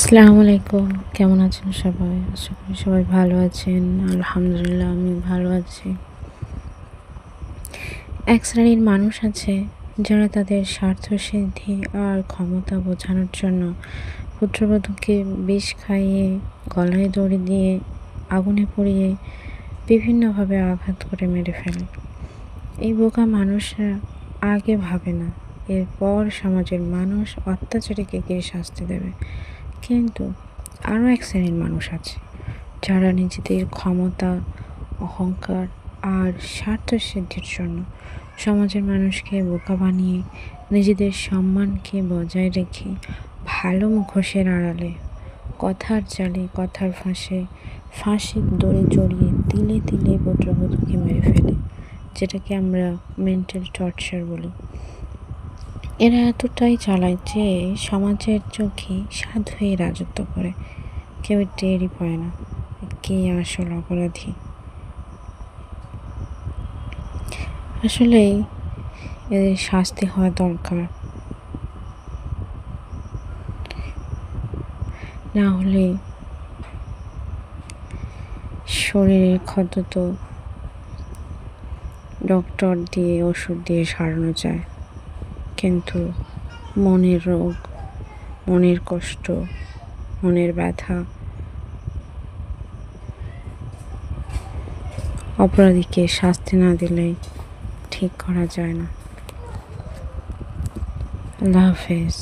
আসসালামু আলাইকুম। কেমন আছেন সবাই? আশা করি সবাই ভালো আছেন। আলহামদুলিল্লাহ আমি ভালো আছি। এক শ্রেণীর মানুষ আছে যারা তাদের স্বার্থসিদ্ধি আর ক্ষমতা বোঝানোর জন্য পুত্রবধূকে বিষ খাইয়ে, গলায় দড়ি দিয়ে, আগুনে পুড়িয়ে বিভিন্নভাবে আঘাত করে মেরে ফেলে। এই বোকা মানুষরা আগে ভাবে না এরপর সমাজের মানুষ অত্যাচারীকে কে শাস্তি দেবে। কিন্তু আরও এক শ্রেণীর মানুষ আছে যারা নিজেদের ক্ষমতা, অহংকার আর স্বার্থসিদ্ধির জন্য সমাজের মানুষকে বোকা বানিয়ে নিজেদের সম্মানকে বজায় রেখে ভালো মুখোশের আড়ালে কথার জালে, কথার ফাঁসে, ফাঁসির দড়ি জড়িয়ে তিলে তিলে পুত্রবধূকে মেরে ফেলে, যেটাকে আমরা মেন্টাল টর্চার বলি। এরা এতটাই চালায় যে সমাজের চোখে সাধু হয়ে রাজত্ব করে। কেউ টেরই পায় না কে আসল অপরাধী। আসলেই এদের শাস্তি হওয়া দরকার, না হলে শরীরের ক্ষত তো ডক্টর দিয়ে, ওষুধ দিয়ে সারানো যায়, কিন্তু মনের রোগ, মনের কষ্ট, মনের ব্যথা অপরাধীকে শাস্তি না দিলে ঠিক করা যায় না। আল্লাহ হাফেজ।